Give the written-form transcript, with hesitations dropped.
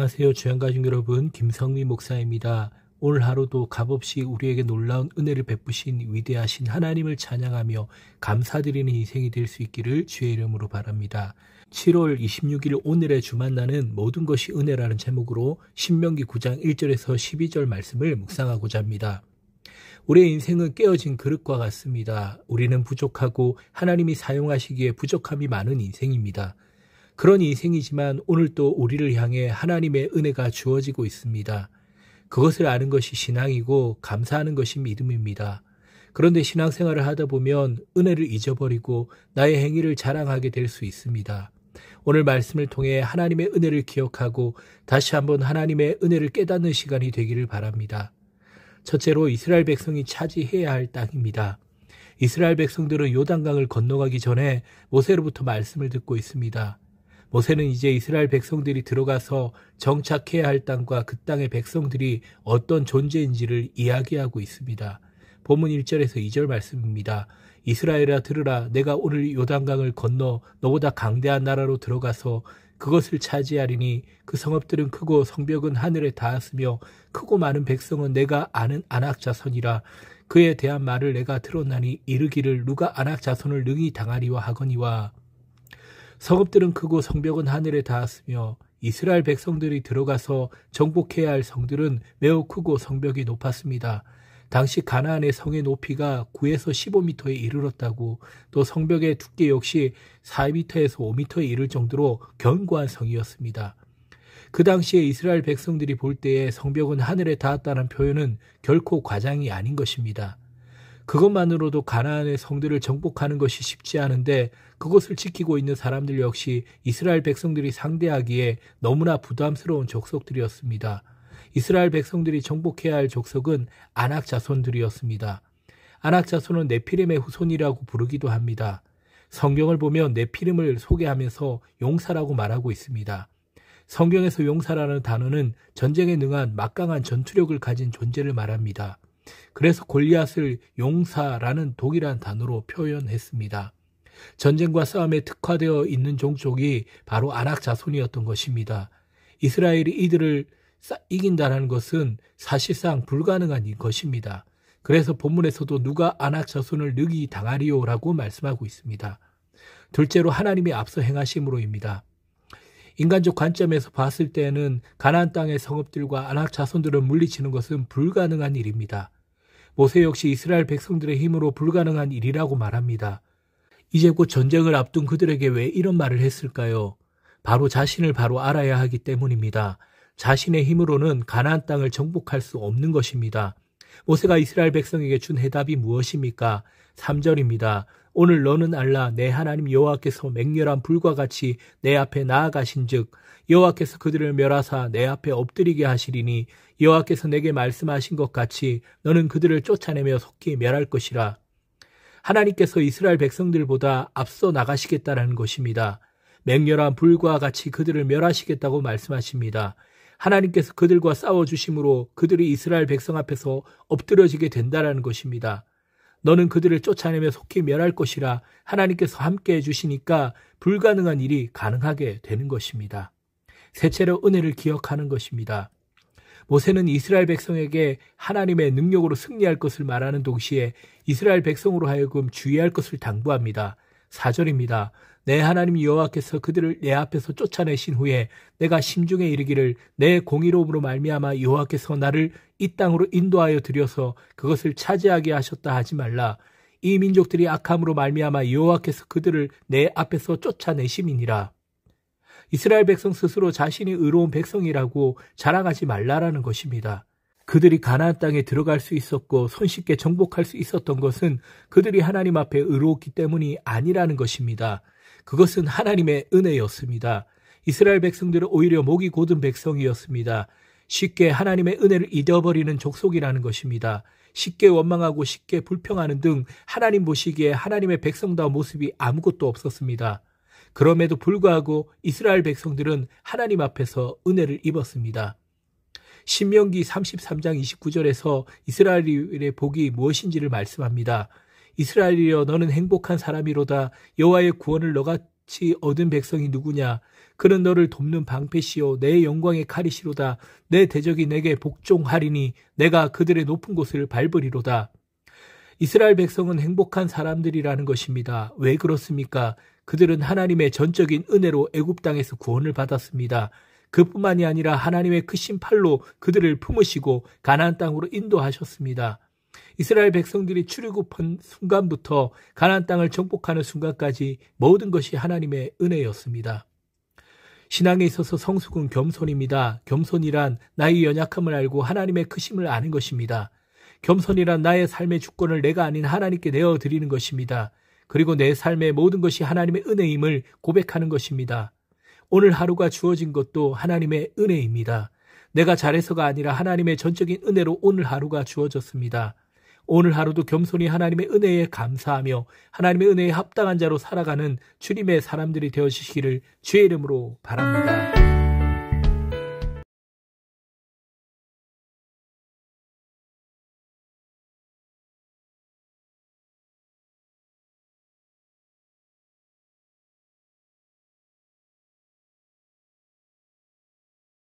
안녕하세요. 주양가족 여러분, 김성미 목사입니다. 오늘 하루도 값없이 우리에게 놀라운 은혜를 베푸신 위대하신 하나님을 찬양하며 감사드리는 인생이 될 수 있기를 주의 이름으로 바랍니다. 7월 26일 오늘의 주만나는 모든 것이 은혜라는 제목으로 신명기 9장 1절에서 12절 말씀을 묵상하고자 합니다. 우리의 인생은 깨어진 그릇과 같습니다. 우리는 부족하고 하나님이 사용하시기에 부족함이 많은 인생입니다. 그런 인생이지만 오늘 또 우리를 향해 하나님의 은혜가 주어지고 있습니다. 그것을 아는 것이 신앙이고 감사하는 것이 믿음입니다. 그런데 신앙생활을 하다 보면 은혜를 잊어버리고 나의 행위를 자랑하게 될 수 있습니다. 오늘 말씀을 통해 하나님의 은혜를 기억하고 다시 한번 하나님의 은혜를 깨닫는 시간이 되기를 바랍니다. 첫째로 이스라엘 백성이 차지해야 할 땅입니다. 이스라엘 백성들은 요단강을 건너가기 전에 모세로부터 말씀을 듣고 있습니다. 모세는 이제 이스라엘 백성들이 들어가서 정착해야 할 땅과 그 땅의 백성들이 어떤 존재인지를 이야기하고 있습니다. 본문 1절에서 2절 말씀입니다. 이스라엘아 들으라, 내가 오늘 요단강을 건너 너보다 강대한 나라로 들어가서 그것을 차지하리니 그 성읍들은 크고 성벽은 하늘에 닿았으며 크고 많은 백성은 내가 아는 아낙 자손이라. 그에 대한 말을 내가 들었나니 이르기를 누가 아낙 자손을 능히 당하리와 하거니와. 성읍들은 크고 성벽은 하늘에 닿았으며 이스라엘 백성들이 들어가서 정복해야 할 성들은 매우 크고 성벽이 높았습니다. 당시 가나안의 성의 높이가 9에서 15m에 이르렀다고, 또 성벽의 두께 역시 4m에서 5m에 이를 정도로 견고한 성이었습니다. 그 당시에 이스라엘 백성들이 볼 때에 성벽은 하늘에 닿았다는 표현은 결코 과장이 아닌 것입니다. 그것만으로도 가나안의 성들을 정복하는 것이 쉽지 않은데 그것을 지키고 있는 사람들 역시 이스라엘 백성들이 상대하기에 너무나 부담스러운 족속들이었습니다. 이스라엘 백성들이 정복해야 할 족속은 아낙 자손들이었습니다. 아낙 자손은 네피림의 후손이라고 부르기도 합니다. 성경을 보면 네피림을 소개하면서 용사라고 말하고 있습니다. 성경에서 용사라는 단어는 전쟁에 능한 막강한 전투력을 가진 존재를 말합니다. 그래서 골리앗을 용사라는 동일한 단어로 표현했습니다. 전쟁과 싸움에 특화되어 있는 종족이 바로 아낙 자손이었던 것입니다. 이스라엘이 이들을 이긴다는 것은 사실상 불가능한 것입니다. 그래서 본문에서도 누가 아낙 자손을 능히 당하리요라고 말씀하고 있습니다. 둘째로 하나님이 앞서 행하심으로입니다. 인간적 관점에서 봤을 때는 가나안 땅의 성읍들과 아낙 자손들을 물리치는 것은 불가능한 일입니다. 모세 역시 이스라엘 백성들의 힘으로 불가능한 일이라고 말합니다. 이제 곧 전쟁을 앞둔 그들에게 왜 이런 말을 했을까요? 바로 자신을 바로 알아야 하기 때문입니다. 자신의 힘으로는 가나안 땅을 정복할 수 없는 것입니다. 모세가 이스라엘 백성에게 준 해답이 무엇입니까? 3절입니다. 오늘 너는 알라, 내 하나님 여호와께서 맹렬한 불과 같이 내 앞에 나아가신즉 여호와께서 그들을 멸하사 내 앞에 엎드리게 하시리니 여호와께서 내게 말씀하신 것 같이 너는 그들을 쫓아내며 속히 멸할 것이라. 하나님께서 이스라엘 백성들보다 앞서 나가시겠다는 것입니다. 맹렬한 불과 같이 그들을 멸하시겠다고 말씀하십니다. 하나님께서 그들과 싸워주심으로 그들이 이스라엘 백성 앞에서 엎드려지게 된다는 것입니다. 너는 그들을 쫓아내며 속히 멸할 것이라. 하나님께서 함께해 주시니까 불가능한 일이 가능하게 되는 것입니다. 셋째로 은혜를 기억하는 것입니다. 모세는 이스라엘 백성에게 하나님의 능력으로 승리할 것을 말하는 동시에 이스라엘 백성으로 하여금 주의할 것을 당부합니다. 4절입니다. 내 하나님 여호와께서 그들을 내 앞에서 쫓아내신 후에 내가 심중에 이르기를 내 공의로움으로 말미암아 여호와께서 나를 이 땅으로 인도하여 들여서 그것을 차지하게 하셨다 하지 말라. 이 민족들이 악함으로 말미암아 여호와께서 그들을 내 앞에서 쫓아내심이니라. 이스라엘 백성 스스로 자신이 의로운 백성이라고 자랑하지 말라라는 것입니다. 그들이 가나안 땅에 들어갈 수 있었고 손쉽게 정복할 수 있었던 것은 그들이 하나님 앞에 의로웠기 때문이 아니라는 것입니다. 그것은 하나님의 은혜였습니다. 이스라엘 백성들은 오히려 목이 곧은 백성이었습니다. 쉽게 하나님의 은혜를 잊어버리는 족속이라는 것입니다. 쉽게 원망하고 쉽게 불평하는 등 하나님 보시기에 하나님의 백성다운 모습이 아무것도 없었습니다. 그럼에도 불구하고 이스라엘 백성들은 하나님 앞에서 은혜를 입었습니다. 신명기 33장 29절에서 이스라엘의 복이 무엇인지를 말씀합니다. 이스라엘이여 너는 행복한 사람이로다. 여호와의 구원을 너가 같이 얻은 백성이 누구냐? 그는 너를 돕는 방패시요 내 영광의 칼이시로다. 내 대적이 내게 복종하리니 내가 그들의 높은 곳을 밟으리로다. 이스라엘 백성은 행복한 사람들이라는 것입니다. 왜 그렇습니까? 그들은 하나님의 전적인 은혜로 애굽 땅에서 구원을 받았습니다. 그뿐만이 아니라 하나님의 크신 팔로 그들을 품으시고 가나안 땅으로 인도하셨습니다. 이스라엘 백성들이 출애굽한 순간부터 가나안 땅을 정복하는 순간까지 모든 것이 하나님의 은혜였습니다. 신앙에 있어서 성숙은 겸손입니다. 겸손이란 나의 연약함을 알고 하나님의 크심을 아는 것입니다. 겸손이란 나의 삶의 주권을 내가 아닌 하나님께 내어드리는 것입니다. 그리고 내 삶의 모든 것이 하나님의 은혜임을 고백하는 것입니다. 오늘 하루가 주어진 것도 하나님의 은혜입니다. 내가 잘해서가 아니라 하나님의 전적인 은혜로 오늘 하루가 주어졌습니다. 오늘 하루도 겸손히 하나님의 은혜에 감사하며 하나님의 은혜에 합당한 자로 살아가는 주님의 사람들이 되어주시기를 주의 이름으로 바랍니다.